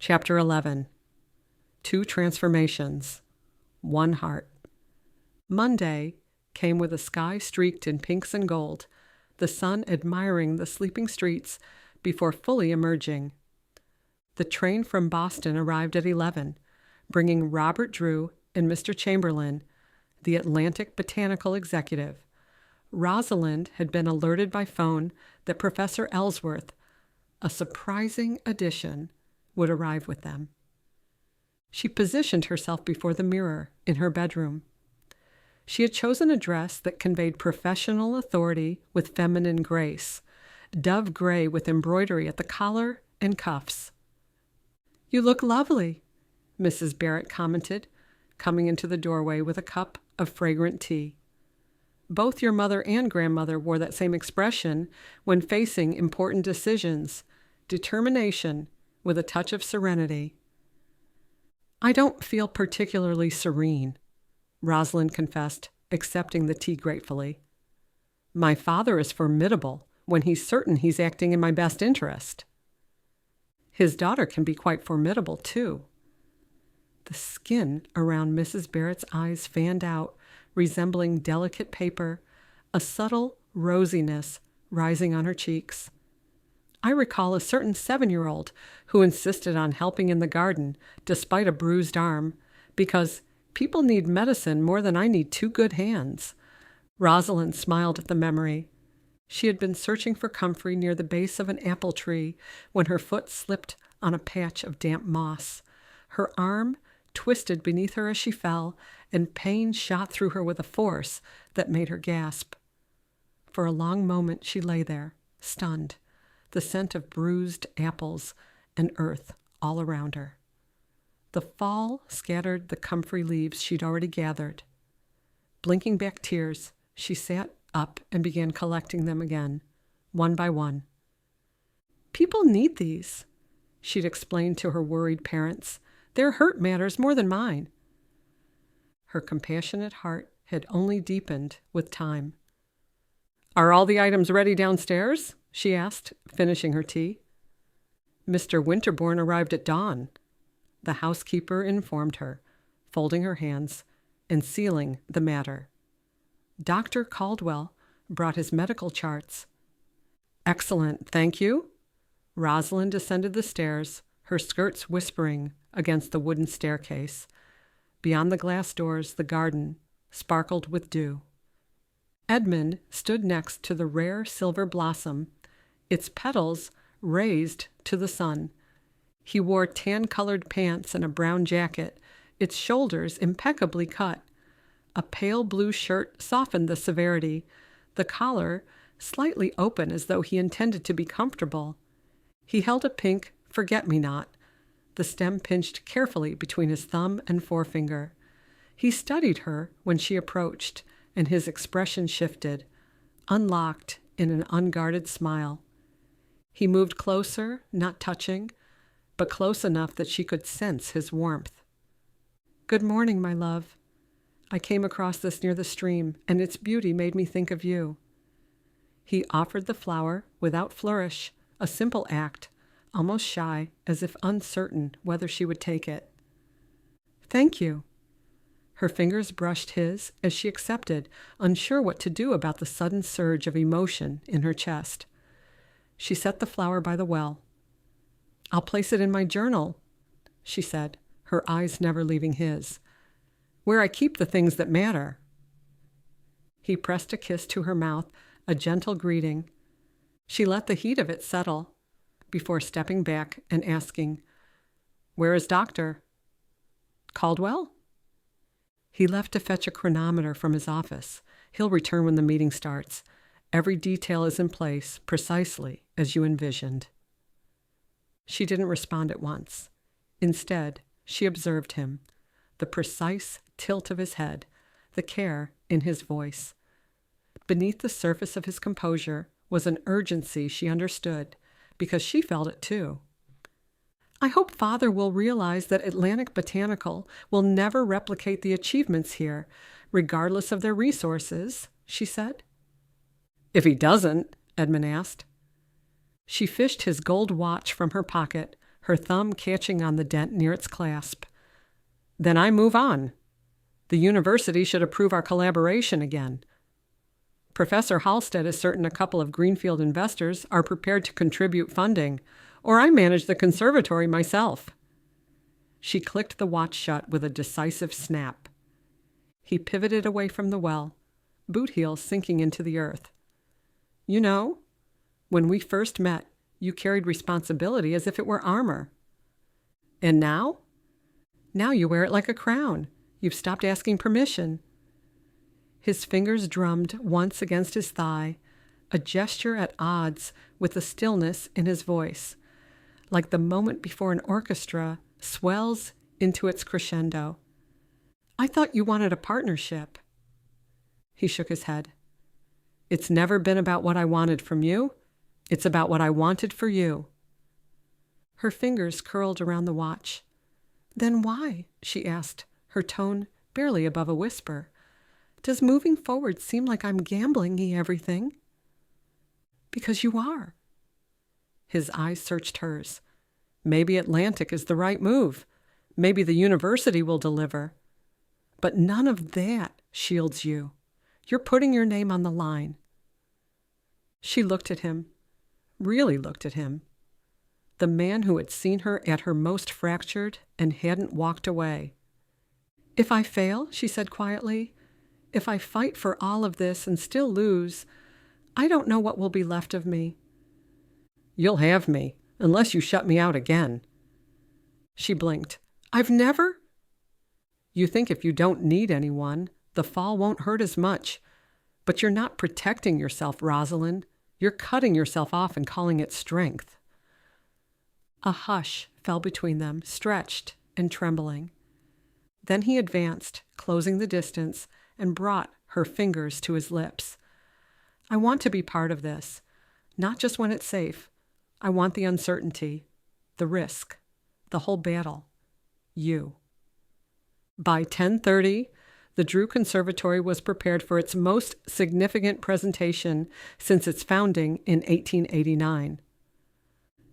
Chapter 11. 2 Transformations. 1 Heart. Monday came with a sky streaked in pinks and gold, the sun admiring the sleeping streets before fully emerging. The train from Boston arrived at 11, bringing Robert Drew and Mr. Chamberlain, the Atlantic Botanical Executive. Rosalind had been alerted by phone that Professor Ellsworth, a surprising addition, would arrive with them. She positioned herself before the mirror in her bedroom. She had chosen a dress that conveyed professional authority with feminine grace, dove gray with embroidery at the collar and cuffs. "You look lovely," Mrs. Barrett commented, coming into the doorway with a cup of fragrant tea. Both your mother and grandmother wore that same expression when facing important decisions, determination with a touch of serenity. "I don't feel particularly serene," Rosalind confessed, accepting the tea gratefully. "My father is formidable when he's certain he's acting in my best interest. His daughter can be quite formidable, too." The skin around Mrs. Barrett's eyes fanned out, resembling delicate paper, a subtle rosiness rising on her cheeks. "I recall a certain 7-year-old who insisted on helping in the garden despite a bruised arm, because people need medicine more than I need 2 good hands." Rosalind smiled at the memory. She had been searching for comfrey near the base of an apple tree when her foot slipped on a patch of damp moss. Her arm twisted beneath her as she fell, and pain shot through her with a force that made her gasp. For a long moment she lay there, stunned, the scent of bruised apples and earth all around her. The fall scattered the comfrey leaves she'd already gathered. Blinking back tears, she sat up and began collecting them again, one by one. "People need these," she'd explained to her worried parents. "Their hurt matters more than mine." Her compassionate heart had only deepened with time. "Are all the items ready downstairs?" she asked, finishing her tea. "Mr. Winterborne arrived at dawn," the housekeeper informed her, folding her hands and sealing the matter. "Dr. Caldwell brought his medical charts." "Excellent, thank you." Rosalind descended the stairs, her skirts whispering against the wooden staircase. Beyond the glass doors, the garden sparkled with dew. Edmund stood next to the rare silver blossom, its petals raised to the sun. He wore tan-colored pants and a brown jacket, its shoulders impeccably cut. A pale blue shirt softened the severity, the collar slightly open as though he intended to be comfortable. He held a pink forget-me-not, the stem pinched carefully between his thumb and forefinger. He studied her when she approached, and his expression shifted, unlocked in an unguarded smile. He moved closer, not touching, but close enough that she could sense his warmth. "Good morning, my love. I came across this near the stream, and its beauty made me think of you." He offered the flower without flourish, a simple act, almost shy, as if uncertain whether she would take it. "Thank you." Her fingers brushed his as she accepted, unsure what to do about the sudden surge of emotion in her chest. She set the flower by the well. "I'll place it in my journal," she said, her eyes never leaving his, "where I keep the things that matter." He pressed a kiss to her mouth, a gentle greeting. She let the heat of it settle before stepping back and asking, "Where is Dr. Caldwell?" "He left to fetch a chronometer from his office. He'll return when the meeting starts. Every detail is in place, precisely as you envisioned." She didn't respond at once. Instead, she observed him, the precise tilt of his head, the care in his voice. Beneath the surface of his composure was an urgency she understood, because she felt it too. "I hope Father will realize that Atlantic Botanical will never replicate the achievements here, regardless of their resources," she said. "If he doesn't?" Edmund asked. She fished his gold watch from her pocket, her thumb catching on the dent near its clasp. "Then I move on. The university should approve our collaboration again. Professor Halstead is certain a couple of Greenfield investors are prepared to contribute funding, or I manage the conservatory myself." She clicked the watch shut with a decisive snap. He pivoted away from the well, boot heels sinking into the earth. "You know, when we first met, you carried responsibility as if it were armor. And now? Now you wear it like a crown. You've stopped asking permission." His fingers drummed once against his thigh, a gesture at odds with the stillness in his voice, like the moment before an orchestra swells into its crescendo. "I thought you wanted a partnership." He shook his head. "It's never been about what I wanted from you. It's about what I wanted for you." Her fingers curled around the watch. "Then why?" she asked, her tone barely above a whisper. "Does moving forward seem like I'm gambling-y everything?" "Because you are." His eyes searched hers. "Maybe Atlantic is the right move. Maybe the university will deliver. But none of that shields you. You're putting your name on the line." She looked at him, really looked at him. The man who had seen her at her most fractured and hadn't walked away. "If I fail," she said quietly, "if I fight for all of this and still lose, I don't know what will be left of me." "You'll have me, unless you shut me out again." She blinked. "I've never—" "You think if you don't need anyone, the fall won't hurt as much. But you're not protecting yourself, Rosalind. You're cutting yourself off and calling it strength." A hush fell between them, stretched and trembling. Then he advanced, closing the distance, and brought her fingers to his lips. "I want to be part of this, not just when it's safe. I want the uncertainty, the risk, the whole battle. You." By 10:30, the Drew Conservatory was prepared for its most significant presentation since its founding in 1889.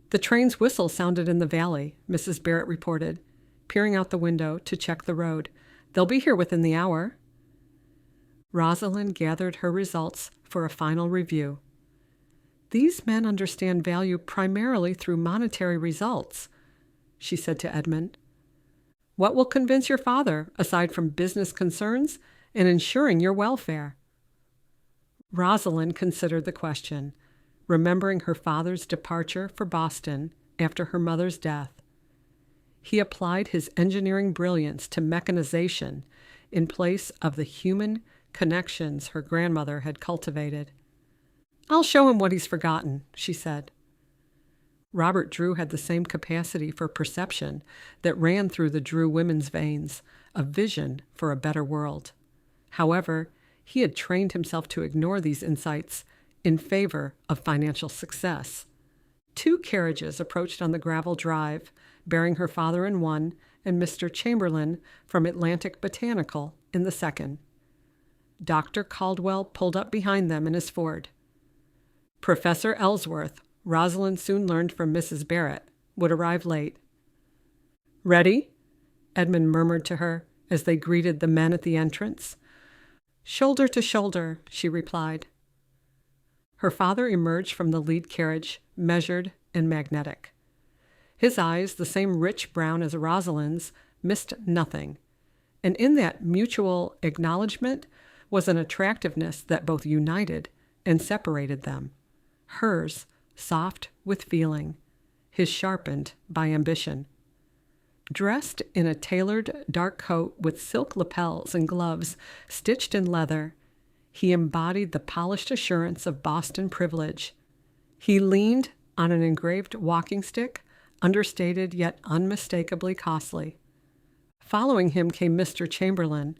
"The train's whistle sounded in the valley," Mrs. Barrett reported, peering out the window to check the road. "They'll be here within the hour." Rosalind gathered her results for a final review. "These men understand value primarily through monetary results," she said to Edmund. "What will convince your father, aside from business concerns and ensuring your welfare?" Rosalind considered the question, remembering her father's departure for Boston after her mother's death. He applied his engineering brilliance to mechanization in place of the human connections her grandmother had cultivated. "I'll show him what he's forgotten," she said. Robert Drew had the same capacity for perception that ran through the Drew women's veins, a vision for a better world. However, he had trained himself to ignore these insights in favor of financial success. 2 carriages approached on the gravel drive, bearing her father in one and Mr. Chamberlain from Atlantic Botanical in the second. Dr. Caldwell pulled up behind them in his Ford. Professor Ellsworth, Rosalind soon learned from Mrs. Barrett, would arrive late. "Ready?" Edmund murmured to her as they greeted the men at the entrance. "Shoulder to shoulder," she replied. Her father emerged from the lead carriage, measured and magnetic. His eyes, the same rich brown as Rosalind's, missed nothing, and in that mutual acknowledgement was an attractiveness that both united and separated them. Hers, soft with feeling, his sharpened by ambition. Dressed in a tailored dark coat with silk lapels and gloves stitched in leather, he embodied the polished assurance of Boston privilege. He leaned on an engraved walking stick, understated yet unmistakably costly. Following him came Mr. Chamberlain,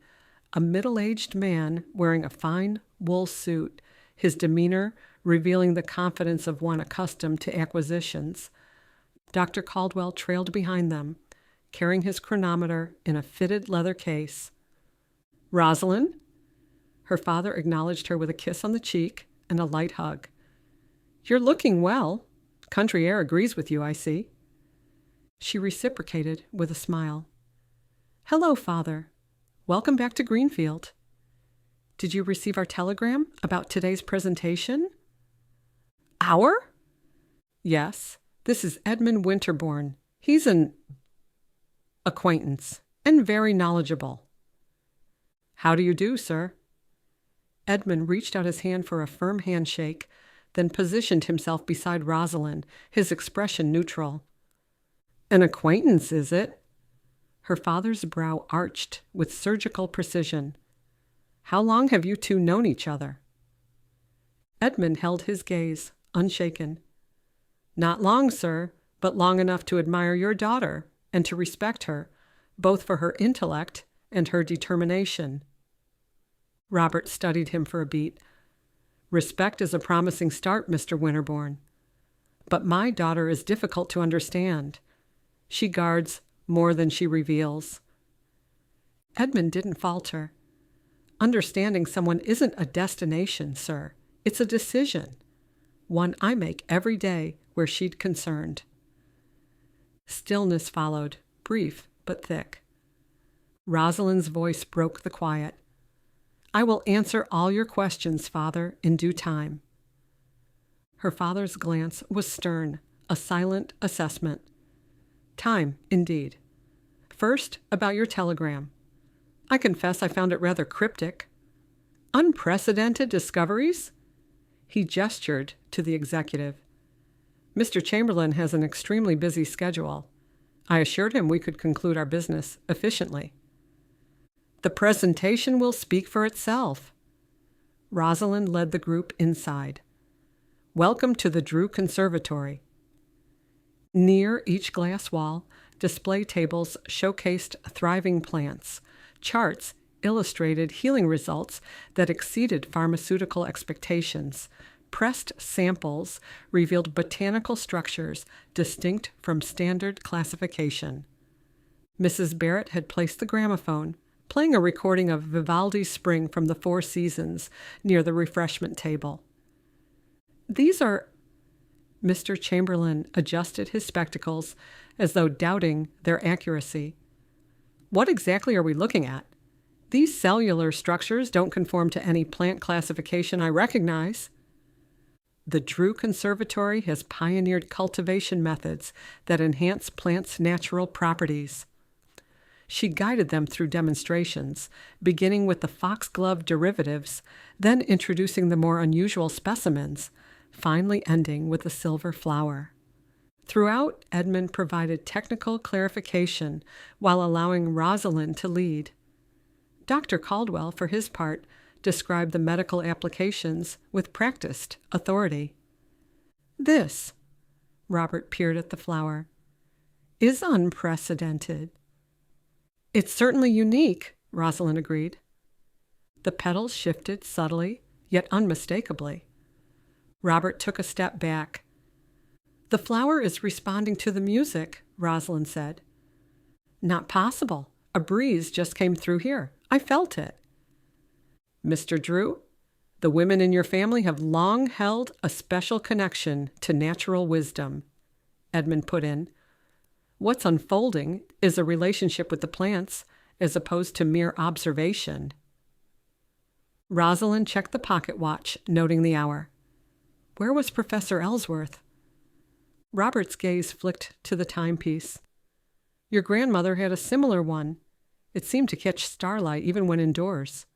a middle-aged man wearing a fine wool suit, his demeanor revealing the confidence of one accustomed to acquisitions. Dr. Caldwell trailed behind them, carrying his chronometer in a fitted leather case. "Rosalind?" Her father acknowledged her with a kiss on the cheek and a light hug. "You're looking well. Country air agrees with you, I see." She reciprocated with a smile. "Hello, Father. Welcome back to Greenfield. Did you receive our telegram about today's presentation?" "Our?" "Yes. This is Edmund Winterborne. He's an acquaintance and very knowledgeable." "How do you do, sir?" Edmund reached out his hand for a firm handshake, then positioned himself beside Rosalind, his expression neutral. "An acquaintance, is it?" Her father's brow arched with surgical precision. "How long have you two known each other?" Edmund held his gaze, unshaken. "Not long, sir, but long enough to admire your daughter and to respect her, both for her intellect and her determination." Robert studied him for a beat. "Respect is a promising start, Mr. Winterborne. But my daughter is difficult to understand. She guards more than she reveals." Edmund didn't falter. "Understanding someone isn't a destination, sir. It's a decision. One I make every day where she's concerned." Stillness followed, brief but thick. Rosalind's voice broke the quiet. "I will answer all your questions, Father, in due time." Her father's glance was stern, a silent assessment. "Time, indeed. First, about your telegram. I confess I found it rather cryptic. Unprecedented discoveries?" He gestured to the executive. "Mr. Chamberlain has an extremely busy schedule. I assured him we could conclude our business efficiently." "The presentation will speak for itself." Rosalind led the group inside. "Welcome to the Drew Conservatory." Near each glass wall, display tables showcased thriving plants. Charts illustrated healing results that exceeded pharmaceutical expectations. Pressed samples revealed botanical structures distinct from standard classification. Mrs. Barrett had placed the gramophone, playing a recording of Vivaldi's Spring from the Four Seasons near the refreshment table. "These are—" Mr. Chamberlain adjusted his spectacles as though doubting their accuracy. "What exactly are we looking at? These cellular structures don't conform to any plant classification I recognize." "The Drew Conservatory has pioneered cultivation methods that enhance plants' natural properties." She guided them through demonstrations, beginning with the foxglove derivatives, then introducing the more unusual specimens, finally ending with the silver flower. Throughout, Edmund provided technical clarification while allowing Rosalind to lead. Dr. Caldwell, for his part, described the medical applications with practiced authority. "This," Robert peered at the flower, "is unprecedented." "It's certainly unique," Rosalind agreed. The petals shifted subtly, yet unmistakably. Robert took a step back. "The flower is responding to the music," Rosalind said. "Not possible. A breeze just came through here. I felt it." "Mr. Drew, the women in your family have long held a special connection to natural wisdom," Edmund put in. "What's unfolding is a relationship with the plants as opposed to mere observation." Rosalind checked the pocket watch, noting the hour. Where was Professor Ellsworth? Robert's gaze flicked to the timepiece. "Your grandmother had a similar one. It seemed to catch starlight even when indoors."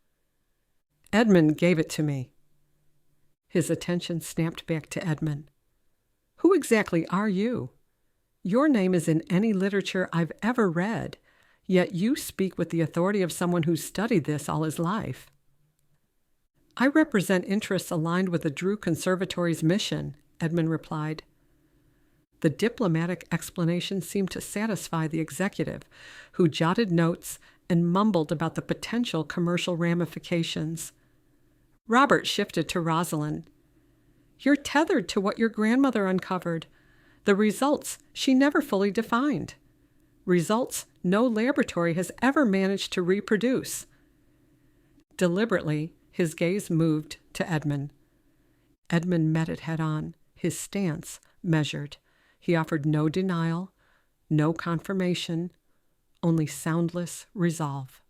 "Edmund gave it to me." His attention snapped back to Edmund. "Who exactly are you? Your name is in any literature I've ever read, yet you speak with the authority of someone who's studied this all his life." "I represent interests aligned with the Drew Conservatory's mission," Edmund replied. The diplomatic explanation seemed to satisfy the executive, who jotted notes and mumbled about the potential commercial ramifications. Robert shifted to Rosalind. "You're tethered to what your grandmother uncovered, the results she never fully defined, results no laboratory has ever managed to reproduce." Deliberately, his gaze moved to Edmund. Edmund met it head on, his stance measured. He offered no denial, No confirmation, only soundless resolve.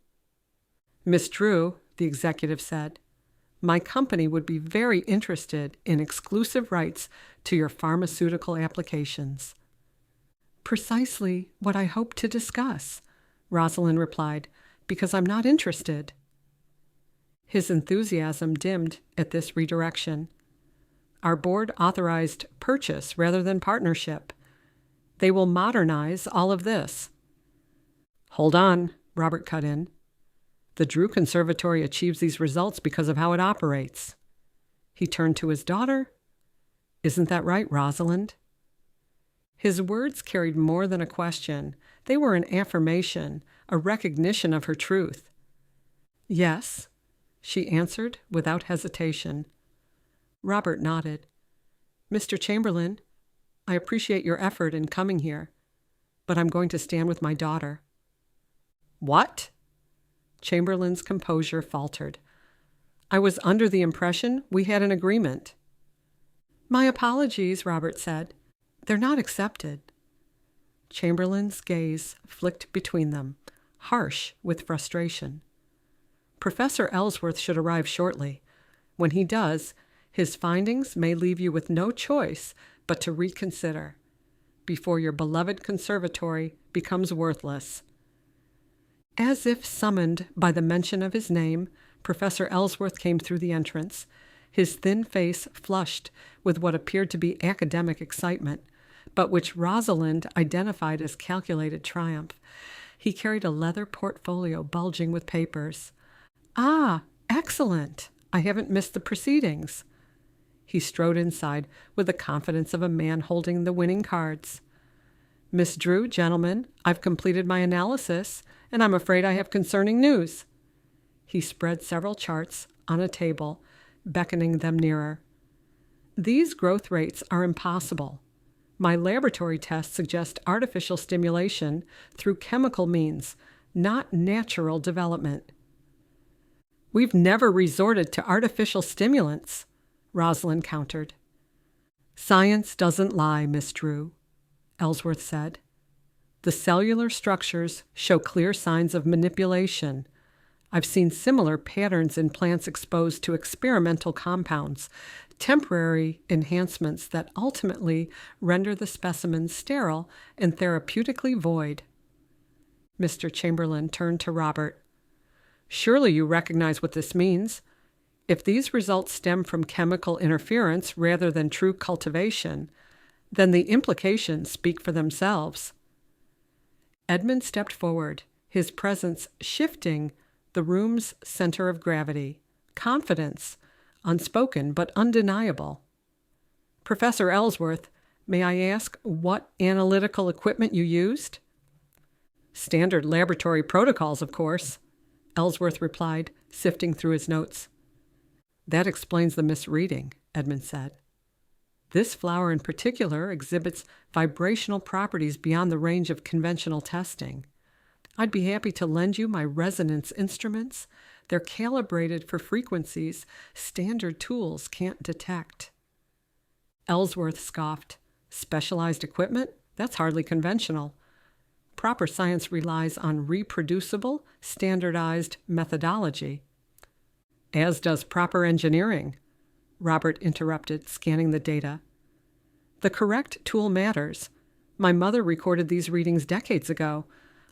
"Miss Drew," the executive said, "my company would be very interested in exclusive rights to your pharmaceutical applications." "Precisely what I hope to discuss," Rosalind replied, "because I'm not interested." His enthusiasm dimmed at this redirection. "Our board authorized purchase rather than partnership. They will modernize all of this." "Hold on," Robert cut in. "The Drew Conservatory achieves these results because of how it operates." He turned to his daughter. "Isn't that right, Rosalind?" His words carried more than a question. They were an affirmation, a recognition of her truth. "Yes," she answered without hesitation. Robert nodded. "Mr. Chamberlain, I appreciate your effort in coming here, but I'm going to stand with my daughter." "What?" Chamberlain's composure faltered. "I was under the impression we had an agreement." "My apologies," Robert said. "They're not accepted." Chamberlain's gaze flicked between them, harsh with frustration. "Professor Ellsworth should arrive shortly. When he does, his findings may leave you with no choice but to reconsider before your beloved conservatory becomes worthless." As if summoned by the mention of his name, Professor Ellsworth came through the entrance, his thin face flushed with what appeared to be academic excitement, but which Rosalind identified as calculated triumph. He carried a leather portfolio bulging with papers. "Ah, excellent! I haven't missed the proceedings." He strode inside with the confidence of a man holding the winning cards. "Miss Drew, gentlemen, I've completed my analysis, and I'm afraid I have concerning news." He spread several charts on a table, beckoning them nearer. "These growth rates are impossible. My laboratory tests suggest artificial stimulation through chemical means, not natural development." "We've never resorted to artificial stimulants," Rosalind countered. "Science doesn't lie, Miss Drew," Ellsworth said. "The cellular structures show clear signs of manipulation. I've seen similar patterns in plants exposed to experimental compounds, temporary enhancements that ultimately render the specimens sterile and therapeutically void." Mr. Chamberlain turned to Robert. "Surely you recognize what this means. If these results stem from chemical interference rather than true cultivation, then the implications speak for themselves." Edmund stepped forward, his presence shifting the room's center of gravity. Confidence, unspoken but undeniable. "Professor Ellsworth, may I ask what analytical equipment you used?" "Standard laboratory protocols, of course," Ellsworth replied, sifting through his notes. "That explains the misreading," Edmund said. "This flower in particular exhibits vibrational properties beyond the range of conventional testing. I'd be happy to lend you my resonance instruments. They're calibrated for frequencies standard tools can't detect." Ellsworth scoffed. "Specialized equipment? That's hardly conventional. Proper science relies on reproducible, standardized methodology." "As does proper engineering," Robert interrupted, scanning the data. "The correct tool matters. My mother recorded these readings decades ago,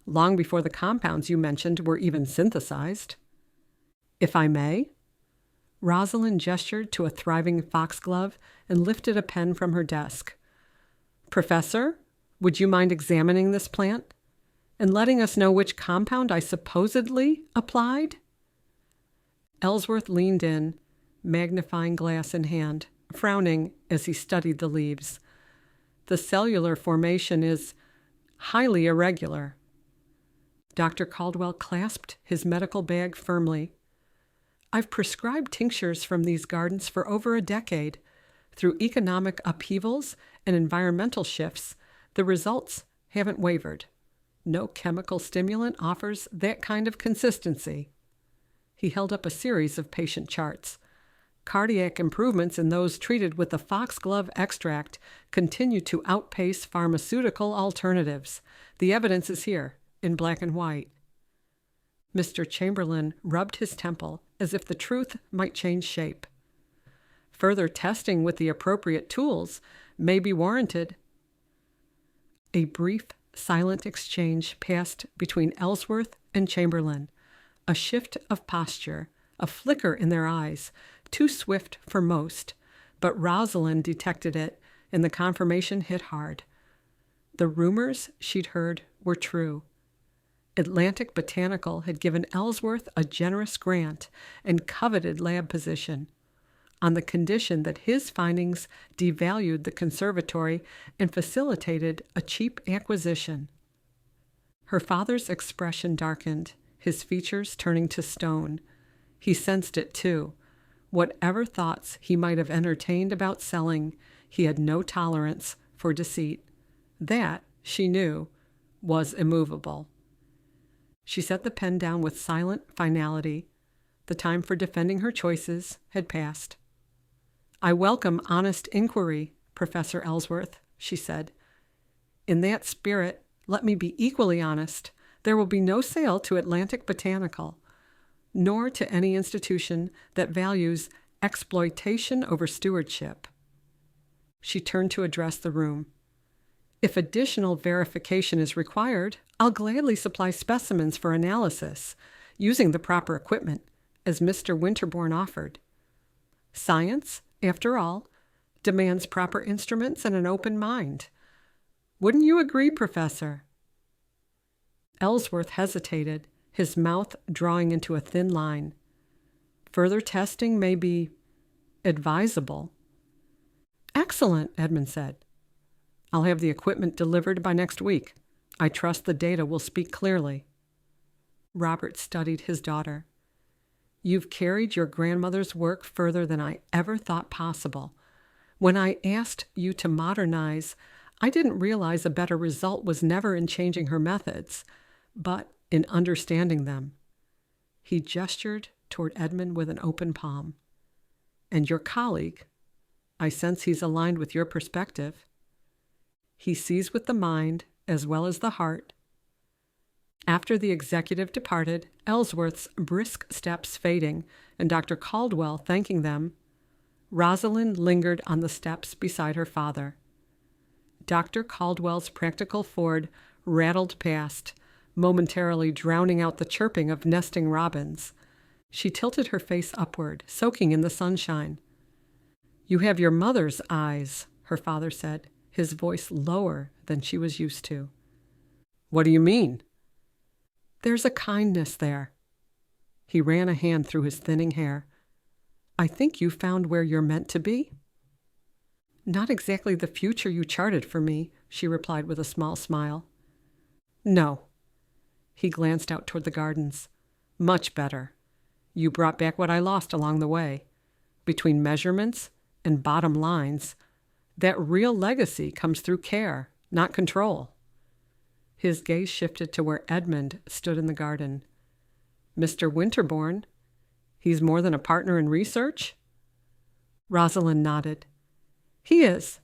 long before the compounds you mentioned were even synthesized." "If I may?" Rosalind gestured to a thriving foxglove and lifted a pen from her desk. "Professor, would you mind examining this plant and letting us know which compound I supposedly applied?" Ellsworth leaned in, magnifying glass in hand, frowning as he studied the leaves. "The cellular formation is highly irregular." Dr. Caldwell clasped his medical bag firmly. "I've prescribed tinctures from these gardens for over a decade. Through economic upheavals and environmental shifts, the results haven't wavered. No chemical stimulant offers that kind of consistency." He held up a series of patient charts. Cardiac improvements in those treated with the foxglove extract continue to outpace pharmaceutical alternatives. The evidence is here, in black and white. Mr. Chamberlain rubbed his temple as if the truth might change shape. Further testing with the appropriate tools may be warranted. A brief, silent exchange passed between Ellsworth and Chamberlain, a shift of posture, a flicker in their eyes, too swift for most, but Rosalind detected it, and the confirmation hit hard. The rumors she'd heard were true. Atlantic Botanical had given Ellsworth a generous grant and coveted lab position, on the condition that his findings devalued the conservatory and facilitated a cheap acquisition. Her father's expression darkened, his features turning to stone. He sensed it too. Whatever thoughts he might have entertained about selling, he had no tolerance for deceit. That, she knew, was immovable. She set the pen down with silent finality. The time for defending her choices had passed. "I welcome honest inquiry, Professor Ellsworth," she said. "In that spirit, let me be equally honest. There will be no sale to Atlantic Botanical, nor to any institution that values exploitation over stewardship." She turned to address the room. "If additional verification is required, I'll gladly supply specimens for analysis, using the proper equipment, as Mr. Winterborne offered. Science, after all, demands proper instruments and an open mind. Wouldn't you agree, Professor?" Ellsworth hesitated, his mouth drawing into a thin line. "Further testing may be advisable." "Excellent," Edmund said. "I'll have the equipment delivered by next week. I trust the data will speak clearly." Robert studied his daughter. "You've carried your grandmother's work further than I ever thought possible. When I asked you to modernize, I didn't realize a better result was never in changing her methods, but in understanding them." He gestured toward Edmund with an open palm. "And your colleague, I sense he's aligned with your perspective. He sees with the mind as well as the heart." After the executive departed, Ellsworth's brisk steps fading, and Dr. Caldwell thanking them, Rosalind lingered on the steps beside her father. Dr. Caldwell's practical Ford rattled past, momentarily drowning out the chirping of nesting robins. She tilted her face upward, soaking in the sunshine. "You have your mother's eyes," her father said, his voice lower than she was used to. "What do you mean?" "There's a kindness there." He ran a hand through his thinning hair. "I think you found where you're meant to be?" "Not exactly the future you charted for me," she replied with a small smile. "No." He glanced out toward the gardens. "Much better. You brought back what I lost along the way. Between measurements and bottom lines, that real legacy comes through care, not control." His gaze shifted to where Edmund stood in the garden. "Mr. Winterborne, he's more than a partner in research?" Rosalind nodded. "He is."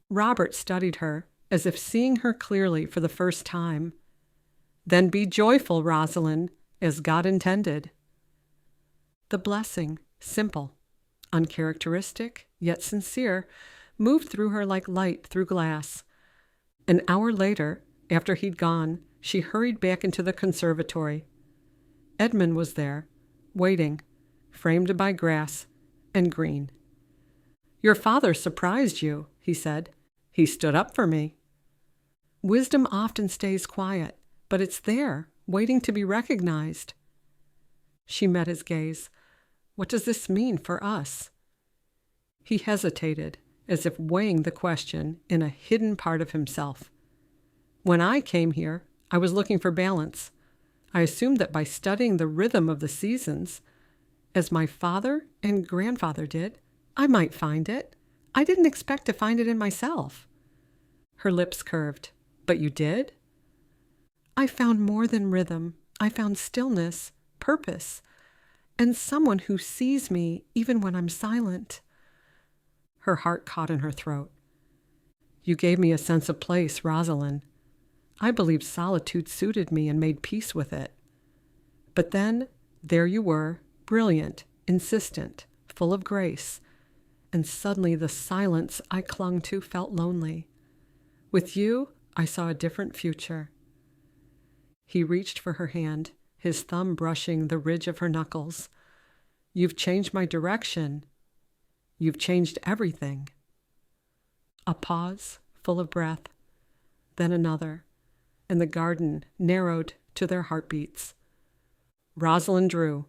Robert studied her, as if seeing her clearly for the first time. "Then be joyful, Rosalind, as God intended." The blessing, simple, uncharacteristic, yet sincere, moved through her like light through glass. An hour later, after he'd gone, she hurried back into the conservatory. Edmund was there, waiting, framed by grass and green. "Your father surprised you," he said. "He stood up for me." Wisdom often stays quiet, but it's there, waiting to be recognized. She met his gaze. "What does this mean for us?" He hesitated, as if weighing the question in a hidden part of himself. "When I came here, I was looking for balance. I assumed that by studying the rhythm of the seasons, as my father and grandfather did, I might find it. I didn't expect to find it in myself." Her lips curved. "But you did?" "I found more than rhythm. I found stillness, purpose. and someone who sees me even when I'm silent. Her heart caught in her throat. You gave me a sense of place, Rosalind. I believed solitude suited me and made peace with it. But then, there you were, brilliant, insistent, full of grace, and suddenly the silence I clung to felt lonely. With you, I saw a different future. He reached for her hand, his thumb brushing the ridge of her knuckles. You've changed my direction. You've changed everything. A pause, full of breath, then another, and the garden narrowed to their heartbeats. Rosalind Drew.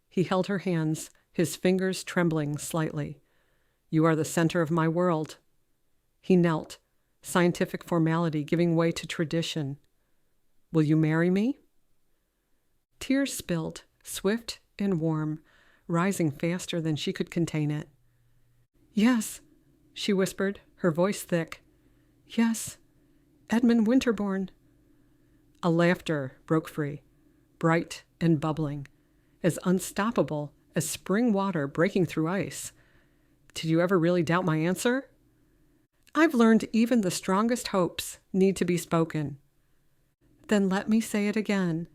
He held her hands, his fingers trembling slightly. You are the center of my world. He knelt, scientific formality giving way to tradition. Will you marry me? Tears spilled, swift and warm, rising faster than she could contain it. Yes, she whispered, her voice thick. Yes, Edmund Winterborne. A laughter broke free, bright and bubbling, as unstoppable as spring water breaking through ice. Did you ever really doubt my answer? I've learned even the strongest hopes need to be spoken. Then let me say it again.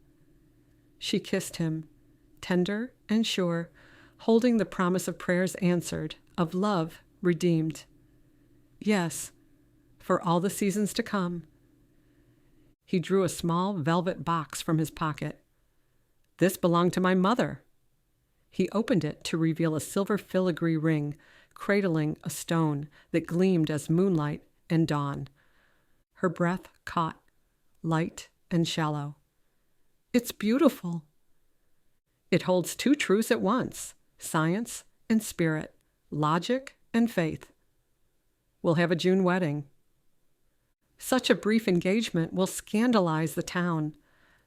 She kissed him, tender and sure, holding the promise of prayers answered, of love redeemed. Yes, for all the seasons to come. He drew a small velvet box from his pocket. This belonged to my mother. He opened it to reveal a silver filigree ring, cradling a stone that gleamed as moonlight and dawn. Her breath caught, light and shallow. It's beautiful. It holds two truths at once, science and spirit, logic and faith. We'll have a June wedding. Such a brief engagement will scandalize the town.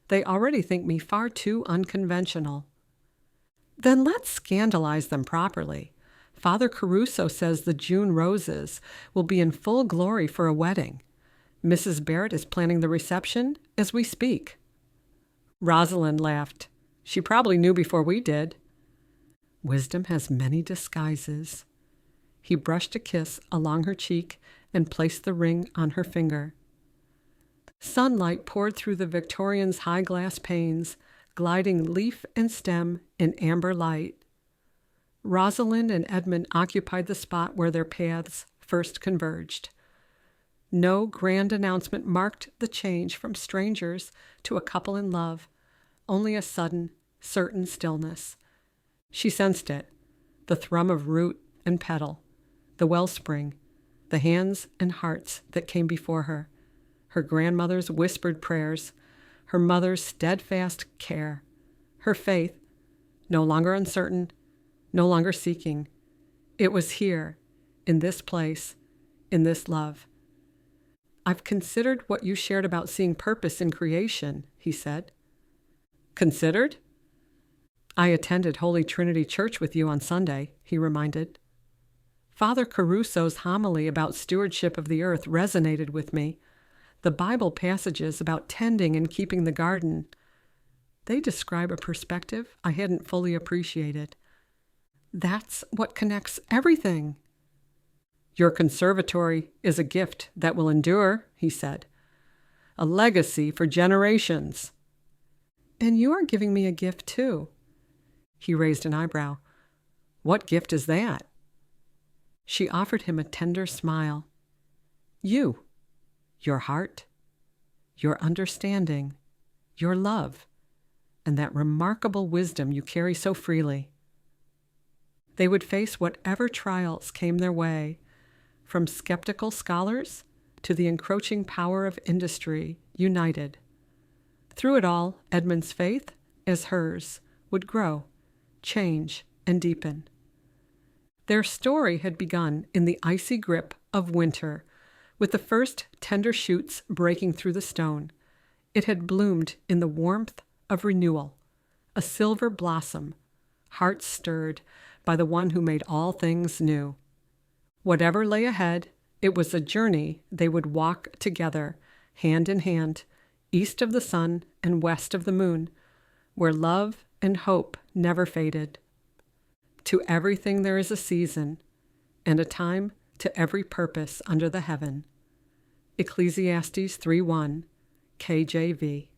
They already think me far too unconventional. Then let's scandalize them properly. Father Caruso says the June roses will be in full glory for a wedding. Mrs. Barrett is planning the reception as we speak. Rosalind laughed. She probably knew before we did. Wisdom has many disguises. He brushed a kiss along her cheek and placed the ring on her finger. Sunlight poured through the Victorian's high glass panes, gliding leaf and stem in amber light. Rosalind and Edmund occupied the spot where their paths first converged. No grand announcement marked the change from strangers to a couple in love, only a sudden, certain stillness. She sensed it, the thrum of root and petal, the wellspring, the hands and hearts that came before her, her grandmother's whispered prayers, her mother's steadfast care, her faith, no longer uncertain, no longer seeking. It was here, in this place, in this love. I've considered what you shared about seeing purpose in creation, he said. Considered? I attended Holy Trinity Church with you on Sunday, he reminded. Father Caruso's homily about stewardship of the earth resonated with me. The Bible passages about tending and keeping the garden, they describe a perspective I hadn't fully appreciated. That's what connects everything. Your conservatory is a gift that will endure, he said. A legacy for generations. And you are giving me a gift too. He raised an eyebrow. What gift is that? She offered him a tender smile. You, your heart, your understanding, your love, and that remarkable wisdom you carry so freely. They would face whatever trials came their way, from skeptical scholars to the encroaching power of industry, united. Through it all, Edmund's faith, as hers, would grow, change, and deepen. Their story had begun in the icy grip of winter, with the first tender shoots breaking through the stone. It had bloomed in the warmth of renewal, a silver blossom, hearts stirred by the one who made all things new. Whatever lay ahead, it was a journey they would walk together, hand in hand, east of the sun and west of the moon, where love and hope never faded. To everything there is a season, and a time to every purpose under the heaven. Ecclesiastes 3:1, KJV.